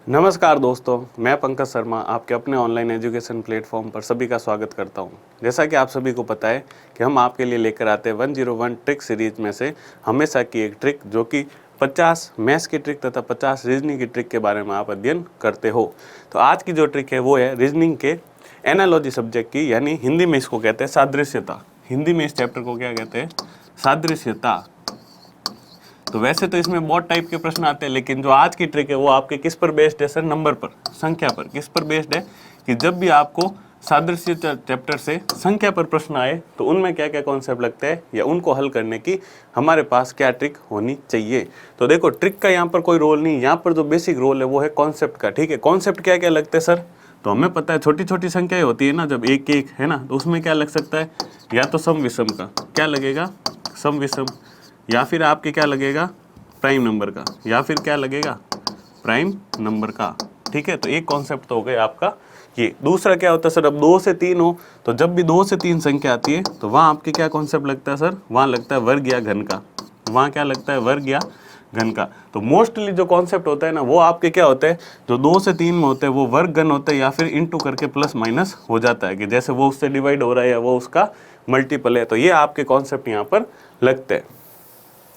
नमस्कार दोस्तों, मैं पंकज शर्मा आपके अपने ऑनलाइन एजुकेशन प्लेटफॉर्म पर सभी का स्वागत करता हूं। जैसा कि आप सभी को पता है कि हम आपके लिए लेकर आते हैं 101 ट्रिक सीरीज में से हमेशा की एक ट्रिक, जो कि 50 मैथ्स की ट्रिक तथा 50 रीजनिंग की ट्रिक के बारे में आप अध्ययन करते हो। तो आज की जो ट्रिक है वो है रीजनिंग के एनालॉजी सब्जेक्ट की, यानी हिंदी में इसको कहते हैं सादृश्यता। हिंदी में इस चैप्टर को क्या कहते हैं? सादृश्यता। तो वैसे तो इसमें बहुत टाइप के प्रश्न आते हैं, लेकिन जो आज की ट्रिक है वो आपके किस पर बेस्ड है सर? नंबर पर, संख्या पर। किस पर बेस्ड है कि जब भी आपको सादृश्य चैप्टर से संख्या पर प्रश्न आए तो उनमें क्या क्या कॉन्सेप्ट लगते हैं या उनको हल करने की हमारे पास क्या ट्रिक होनी चाहिए। तो देखो, ट्रिक का यहाँ पर कोई रोल नहीं, यहाँ पर जो बेसिक रोल है वो है कॉन्सेप्ट का। ठीक है, कॉन्सेप्ट क्या क्या लगते हैं सर? तो हमें पता है छोटी छोटी संख्याएं होती है ना, जब एक एक है ना, तो उसमें क्या लग सकता है? या तो सम विषम का, क्या लगेगा? सम विषम। या फिर आपके क्या लगेगा? प्राइम नंबर का। या फिर क्या लगेगा? प्राइम नंबर का। ठीक है, तो एक कॉन्सेप्ट तो हो गया आपका ये। दूसरा क्या होता है सर? अब 2 से 3 हो तो जब भी 2 से 3 संख्या आती है तो वहाँ आपके क्या कॉन्सेप्ट लगता है सर? वहाँ लगता है वर्ग या घन का। वहाँ क्या लगता है? वर्ग या घन का। तो मोस्टली जो कॉन्सेप्ट होता है ना वो आपके क्या होते हैं? जो 2 से 3 में होते हैं वो वर्ग घन होते हैं, या फिर इंटू करके प्लस माइनस हो जाता है कि जैसे वो उससे डिवाइड हो रहा है या वो उसका मल्टीपल है। तो ये आपके कॉन्सेप्ट यहाँ पर लगते हैं।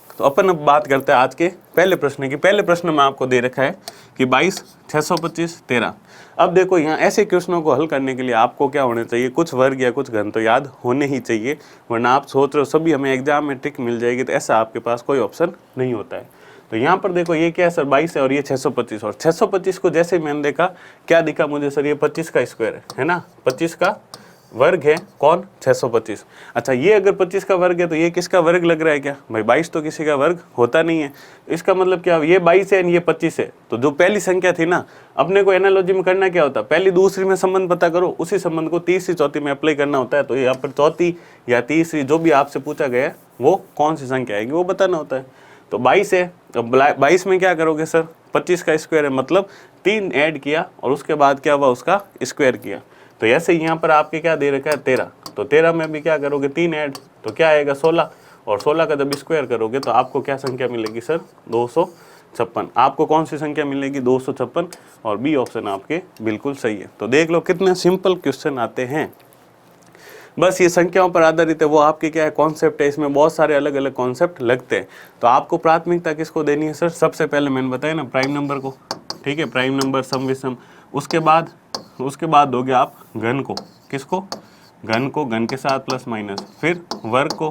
तो अपन अब बात करते हैं आज के पहले प्रश्न की। पहले प्रश्न में आपको दे रखा है कि 22, 625, 13। अब देखो, यहाँ ऐसे क्वेश्चनों को हल करने के लिए आपको क्या होना चाहिए? कुछ वर्ग या कुछ घन तो याद होने ही चाहिए, वरना आप सोच रहे हो सभी हमें एग्जाम में ट्रिक मिल जाएगी, तो ऐसा आपके पास कोई ऑप्शन नहीं होता है। तो यहाँ पर देखो, ये क्या है सर? 22 है और ये 625। और 625 को जैसे ही मैंने देखा, क्या दिखा मुझे सर? ये 25 का स्क्वायर है ना, 25 का वर्ग है। कौन? 625। अच्छा, ये अगर 25 का वर्ग है तो ये किसका वर्ग लग रहा है? क्या भाई 22 तो किसी का वर्ग होता नहीं है। इसका मतलब क्या? ये 22 है और ये 25 है। तो जो पहली संख्या थी ना, अपने को एनालॉजी में करना क्या होता है? पहली दूसरी में संबंध पता करो, उसी संबंध को तीसरी चौथी में अप्लाई करना होता है। तो यहाँ पर चौथी या तीसरी जो भी आपसे पूछा गया वो कौन सी संख्या आएगी वो बताना होता है। तो 22 है, तो 22 में क्या करोगे सर? 25 का स्क्वायर है, मतलब 3 ऐड किया और उसके बाद क्या हुआ? उसका स्क्वायर किया। तो ऐसे यहाँ पर आपके क्या दे रखा है? 13। तो 13 में भी क्या करोगे? 3 ऐड, तो क्या आएगा? 16। और 16 का जब स्क्वायर करोगे तो आपको क्या संख्या मिलेगी सर? 256। आपको कौन सी संख्या मिलेगी? 256। और बी ऑप्शन आपके बिल्कुल सही है। तो देख लो कितने सिंपल क्वेश्चन आते हैं, बस ये संख्याओं पर आधारित है। वो आपके क्या है? कॉन्सेप्ट है, इसमें बहुत सारे अलग अलग कॉन्सेप्ट लगते हैं। तो आपको प्राथमिकता किसको देनी है सर? सबसे पहले मैंने बताया ना, प्राइम नंबर को। ठीक है, प्राइम नंबर, सम विषम। उसके बाद दोगे आप घन को। किसको? घन को, घन के साथ प्लस माइनस। फिर वर्ग को,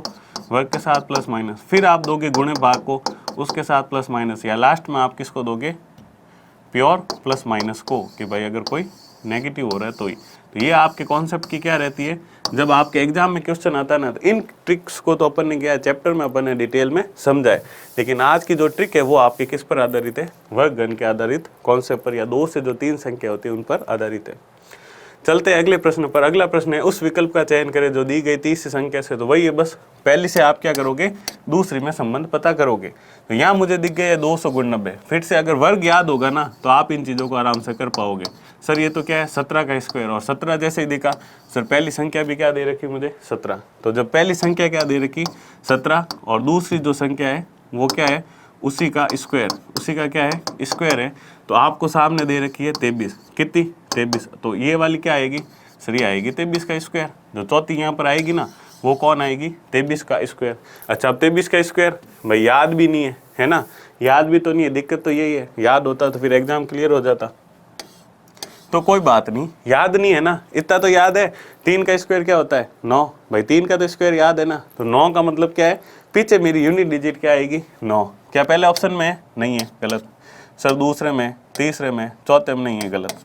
वर्ग के साथ प्लस माइनस। फिर आप दोगे गुणे भाग को, उसके साथ प्लस माइनस। या लास्ट में आप किसको दोगे? प्योर प्लस माइनस को, कि भाई अगर कोई नेगेटिव हो रहा है तो ही। तो ये आपके कॉन्सेप्ट की क्या रहती है? जब आपके एग्जाम में क्वेश्चन आता है ना, तो इन ट्रिक्स को तो अपन ने क्या चैप्टर में अपन ने डिटेल में समझा है, लेकिन आज की जो ट्रिक है वो आपके किस पर आधारित है? वर्ग घन के आधारित कॉन्सेप्ट पर, या 2 से जो 3 संख्या होती है उन पर आधारित है। चलते हैं अगले प्रश्न पर। अगला प्रश्न है, उस विकल्प का चयन करें जो दी गई 30 संख्या से। तो वही है, बस पहली से आप क्या करोगे? दूसरी में संबंध पता करोगे। तो यहाँ मुझे दिख गया है 200 गुण 90। फिर से अगर वर्ग याद होगा ना तो आप इन चीज़ों को आराम से कर पाओगे। सर ये तो क्या है? 17 का स्क्वायर। और 17 जैसे ही दिखा सर, पहली संख्या भी क्या दे रखी मुझे? 17। तो जब पहली संख्या क्या दे रखी? 17, और दूसरी जो संख्या है वो क्या है? उसी का स्क्वायर। उसी का क्या है? स्क्वायर है। तो आपको सामने दे रखी है 23। कितनी? 23। तो ये वाली क्या आएगी सर? ये आएगी 23 का स्क्वायर। जो चौथी यहाँ पर आएगी ना वो कौन आएगी? 23 का स्क्वायर। अच्छा, अब 23 का स्क्वायर भाई याद भी नहीं है ना? याद भी तो नहीं है, दिक्कत तो यही है। याद होता तो फिर एग्जाम क्लियर हो जाता। तो कोई बात नहीं, याद नहीं है ना, इतना तो याद है। 3 का स्क्वायर क्या होता है? 9। भाई 3 का तो स्क्वायर याद है ना, तो 9 का मतलब क्या है? पीछे मेरी यूनिट डिजिट क्या आएगी? 9। क्या पहले ऑप्शन में है? नहीं है, गलत। सर दूसरे में, तीसरे में, चौथे में नहीं है, गलत।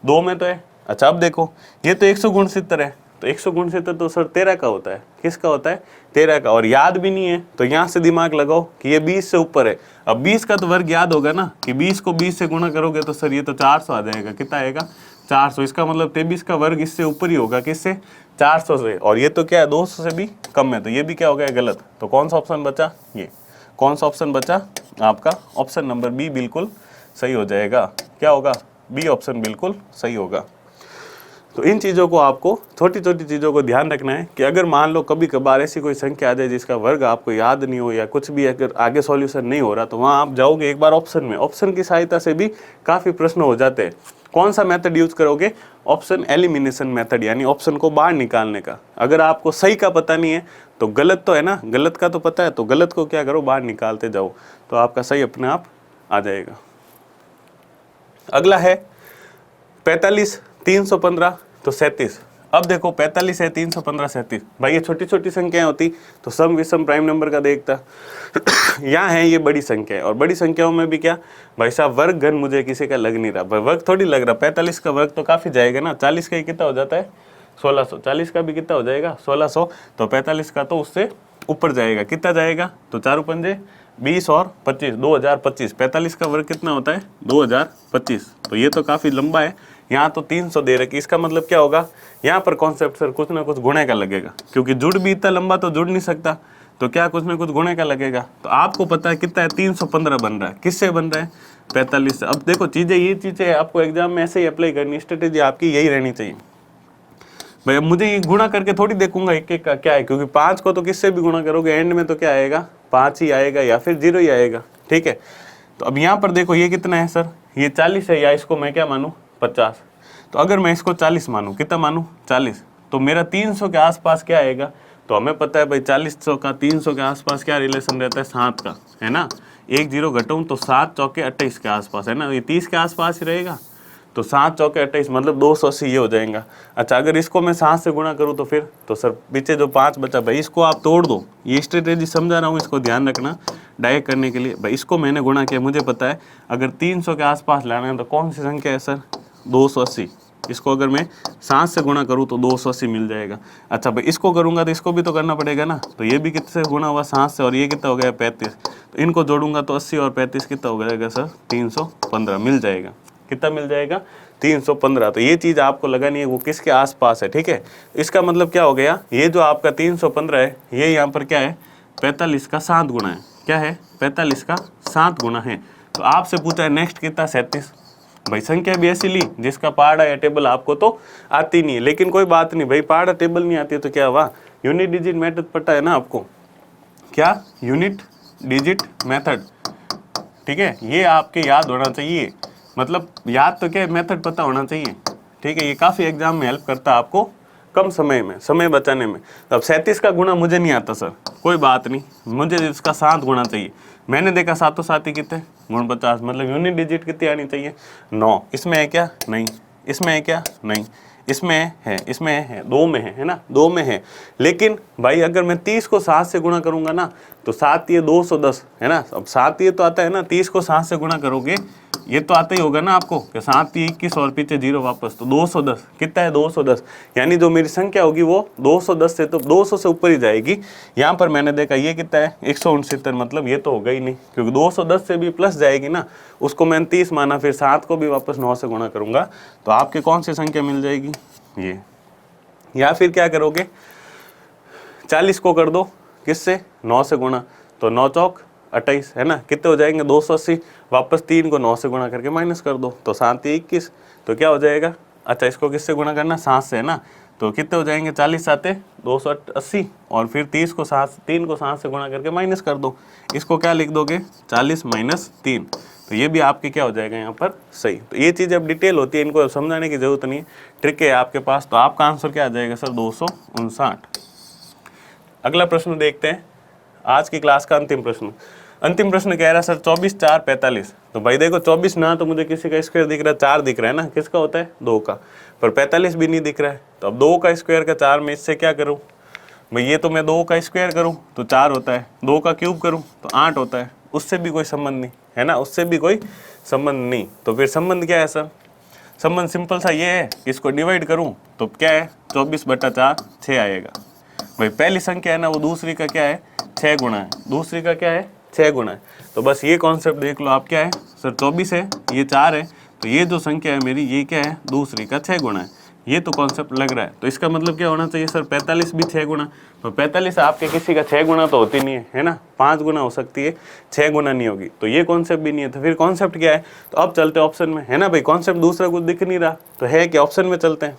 2 में तो है। अच्छा, अब देखो, ये तो 169 है। तो 169 तो सर 13 का होता है। किसका होता है? 13 का। और याद भी नहीं है, तो यहाँ से दिमाग लगाओ कि ये 20 से ऊपर है। अब 20 का तो वर्ग याद होगा ना, कि 20 को 20 से गुणा करोगे तो सर ये तो 400 आ जाएगा। कितना आएगा? 400। इसका मतलब 23 का वर्ग इससे ऊपर ही होगा। किससे? 400 से। और ये तो क्या है? 200 से भी कम है। तो ये भी क्या हो गया? गलत। तो कौन सा ऑप्शन बचा? ये। कौन सा ऑप्शन बचा? आपका ऑप्शन नंबर बी बिल्कुल सही हो जाएगा। क्या होगा? बी ऑप्शन बिल्कुल सही होगा। तो इन चीज़ों को आपको, छोटी छोटी चीज़ों को ध्यान रखना है कि अगर मान लो कभी कभार ऐसी कोई संख्या आ जाए जिसका वर्ग आपको याद नहीं हो या कुछ भी अगर आगे सॉल्यूशन नहीं हो रहा, तो वहाँ आप जाओगे एक बार ऑप्शन में, ऑप्शन की सहायता से भी काफ़ी प्रश्न हो जाते हैं। कौन सा मेथड यूज करोगे? ऑप्शन एलिमिनेशन मेथड, यानी ऑप्शन को बाहर निकालने का। अगर आपको सही का पता नहीं है तो गलत तो है ना, गलत का तो पता है, तो गलत को क्या करो, बाहर निकालते जाओ, तो आपका सही अपने आप आ जाएगा। अगला है 45, 315 तो 37। अब देखो 45 है, 315, 37, भाई ये छोटी छोटी संख्याएं होती तो सम विषम प्राइम नंबर का देखता। यहाँ है ये बड़ी संख्या है, और बड़ी संख्याओं में भी क्या भाई साहब, वर्ग घन मुझे किसी का लग नहीं रहा, वर्ग थोड़ी लग रहा। 45 का वर्ग तो काफ़ी जाएगा ना, 40 का ही कितना हो जाता है 1600, 40 का भी कितना हो जाएगा 1600, तो 45 का तो उससे ऊपर जाएगा। कितना जाएगा? तो 4 पंजे 20 और 25, 2025। 45 का वर्ग कितना होता है 2025, तो ये तो काफ़ी लंबा है। यहाँ तो 300 दे रखी, इसका मतलब क्या होगा, यहाँ पर कॉन्सेप्ट सर कुछ ना कुछ गुणे का लगेगा, क्योंकि जुड़ भी इतना लंबा तो जुड़ नहीं सकता, तो क्या कुछ ना कुछ गुणे का लगेगा। तो आपको पता है कितना है, 315 बन रहा है। किससे बन रहा है? 45 से। अब देखो चीज़ें, ये चीज़ें आपको एग्जाम में ऐसे ही अप्लाई करनी, स्ट्रेटेजी आपकी यही रहनी चाहिए। भाई अब मुझे ये गुणा करके थोड़ी देखूंगा एक एक का क्या है, क्योंकि 5 को तो किससे भी गुणा करोगे एंड में तो क्या आएगा, 5 ही आएगा या फिर 0 ही आएगा। ठीक है, तो अब यहाँ पर देखो ये कितना है सर, ये 40 है, या इसको मैं क्या मानूँ 50। तो अगर मैं इसको 40 मानूँ, कितना मानूँ 40, तो मेरा 300 के आसपास क्या आएगा, तो हमें पता है भाई 40 का 300 के आसपास क्या रिलेशन रहता है, 7 का, है ना। 1 0 घटाऊँ तो 7 चौके 28 के आसपास, है ना, ये 30 के आसपास ही रहेगा। तो 7 चौके 28 मतलब 280 ये हो जाएगा। अच्छा अगर इसको मैं 7 से गुणा करूँ तो फिर, तो सर पीछे जो 5 बचा भाई इसको आप तोड़ दो। ये स्ट्रेटेजी समझा रहा हूँ, इसको ध्यान रखना डायरेक्ट करने के लिए। भाई इसको मैंने गुणा किया, मुझे पता है अगर 300 के आसपास लाना है तो कौन सी संख्या है सर, 280। इसको अगर मैं 7 से गुणा करूँ तो 280 मिल जाएगा। अच्छा भाई इसको करूँगा तो इसको भी तो करना पड़ेगा ना, तो ये भी कितने से गुणा हुआ 7 से, और ये कितना हो गया 35। तो इनको जोड़ूंगा तो 80 और 35 कितना हो जाएगा सर, 315 मिल जाएगा। कितना मिल जाएगा, 315। तो ये चीज़ आपको लगानी है वो किसके आसपास है। ठीक है, इसका मतलब क्या हो गया, ये जो आपका 315 है ये यहाँ पर क्या है, 45 का 7 गुना है। क्या है, 45 का 7 गुना है। तो आपसे पूछा है नेक्स्ट कितना, 37। भाई संख्या भी ऐसी ली जिसका पहाड़ा या टेबल आपको तो आती नहीं है, लेकिन कोई बात नहीं भाई, पहाड़ा टेबल नहीं आती है तो क्या हुआ, यूनिट डिजिट मेथड पता है ना आपको, क्या यूनिट डिजिट मेथड। ठीक है, ये आपके याद होना चाहिए, मतलब याद तो क्या, मेथड पता होना चाहिए। ठीक है, ये काफ़ी एग्जाम में हेल्प करता है आपको कम समय में, समय बचाने में। तो अब 37 का गुणा मुझे नहीं आता सर, कोई बात नहीं, मुझे इसका 7 गुणा चाहिए। मैंने देखा 7 ही कितने गुण 50, मतलब यूनिट डिजिट कितनी आनी चाहिए, 9। इसमें है क्या, नहीं। इसमें है क्या, नहीं। इसमें है, इसमें है, 2 में है ना, 2 में है। लेकिन भाई अगर मैं 30 को 7 से गुणा करूंगा ना, तो 7 ये 210 है ना। अब 7 ये तो आता है ना, 30 को 7 से गुणा करोगे ये तो आता ही होगा ना आपको कि 7 ये 21 और पीछे 0 वापस, तो 210 कितना है, 210। यानी जो मेरी संख्या होगी वो 210 से, तो 200 से ऊपर ही जाएगी। यहाँ पर मैंने देखा ये कितना है, 169, मतलब ये तो होगा ही नहीं, क्योंकि 210 से भी प्लस जाएगी ना, उसको मैंने 30 माना, फिर 7 को भी वापस 9 से गुणा करूंगा, तो आपके कौन सी संख्या मिल जाएगी, ये। या फिर क्या करोगे, 40 को कर दो किससे, 9 से गुणा, तो 9 चौक 28 है ना, कितने हो जाएंगे 280, वापस 3 को 9 से गुणा करके माइनस कर दो, तो 7 21, तो क्या हो जाएगा। अच्छा इसको किससे गुणा करना, 7 से है ना, तो कितने हो जाएंगे, 40 आते 280, और फिर 3 को 7 से गुणा करके माइनस कर दो। इसको क्या लिख दोगे, 40 माइनस 3, तो ये भी आपके क्या हो जाएगा यहाँ पर सही। तो ये चीज़ अब डिटेल होती है, इनको समझाने की जरूरत नहीं है, ट्रिक है आपके पास। तो आपका आंसर क्या आ जाएगा सर, 259। अगला प्रश्न देखते हैं, आज की क्लास का अंतिम प्रश्न। अंतिम प्रश्न कह रहा है सर 24 4 45। तो भाई देखो 24 ना तो मुझे किसी का स्क्वायर दिख रहा है, 4 दिख रहा है ना, किसका होता है, 2 का, पर 45 भी नहीं दिख रहा है। तो अब 2 का स्क्वायर का 4 में इससे क्या करूँ भाई, ये तो मैं 2 का स्क्वायर करूँ तो 4 होता है, 2 का क्यूब करूँ तो 8 होता है, उससे भी कोई संबंध नहीं है ना, उससे भी कोई संबंध नहीं। तो फिर संबंध क्या है सर, संबंध सिंपल सा ये है, इसको डिवाइड करूँ तो क्या है, 24/4 6 आएगा। भाई पहली संख्या है ना वो दूसरी का क्या है, 6 गुना है, दूसरी का क्या है 6 गुना है। तो बस ये कॉन्सेप्ट देख लो आप, क्या है सर 24 है, ये 4 है, तो ये जो संख्या है मेरी ये क्या है, दूसरी का 6 गुना है। ये तो कॉन्सेप्ट लग रहा है, तो इसका मतलब क्या होना चाहिए सर, 45 भी 6 गुना। तो 45 आपके किसी का 6 गुना तो होती नहीं है ना, 5 गुना हो सकती है, 6 गुना नहीं होगी, तो ये कॉन्सेप्ट भी नहीं है। तो फिर कॉन्सेप्ट क्या है, तो अब चलते हैं ऑप्शन में, है ना भाई, कॉन्सेप्ट दूसरा कुछ दिख नहीं रहा तो है कि ऑप्शन में चलते हैं।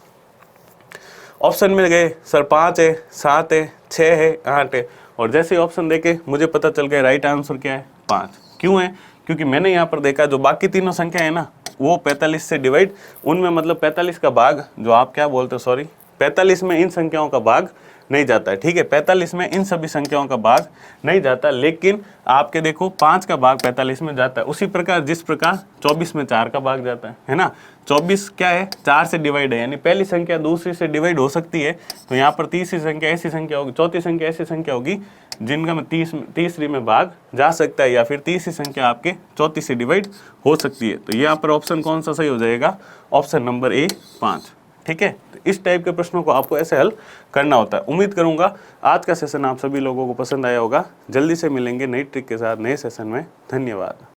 ऑप्शन में गए, सर 5 है, 7 है, 6 है, 8 है, और जैसे ही ऑप्शन देखे मुझे पता चल गया राइट आंसर क्या है 5। क्यों है? क्योंकि मैंने यहाँ पर देखा जो बाकी तीनों संख्या है ना वो 45 से डिवाइड, उनमें मतलब 45 का भाग जो आप क्या बोलते हो, सॉरी 45 में इन संख्याओं का भाग नहीं जाता है, ठीक है, 45 में इन सभी संख्याओं का भाग नहीं जाता, लेकिन आपके देखो 5 का भाग 45 में जाता है। उसी प्रकार जिस प्रकार 24 में 4 का भाग जाता है ना, 24 क्या है 4 से डिवाइड है, यानी पहली संख्या दूसरी से डिवाइड हो सकती है, तो यहाँ पर तीसरी संख्या ऐसी संख्या होगी, चौथी संख्या ऐसी संख्या होगी जिनका में तीसरी में भाग जा सकता है, या फिर तीसरी संख्या आपके चौथी से डिवाइड हो सकती है। तो यहाँ पर ऑप्शन कौन सा सही हो जाएगा? Option number A 5। ठीक है, तो इस टाइप के प्रश्नों को आपको ऐसे हल करना होता है। उम्मीद करूंगा आज का सेशन आप सभी लोगों को पसंद आया होगा। जल्दी से मिलेंगे नई ट्रिक के साथ नए सेशन में। धन्यवाद।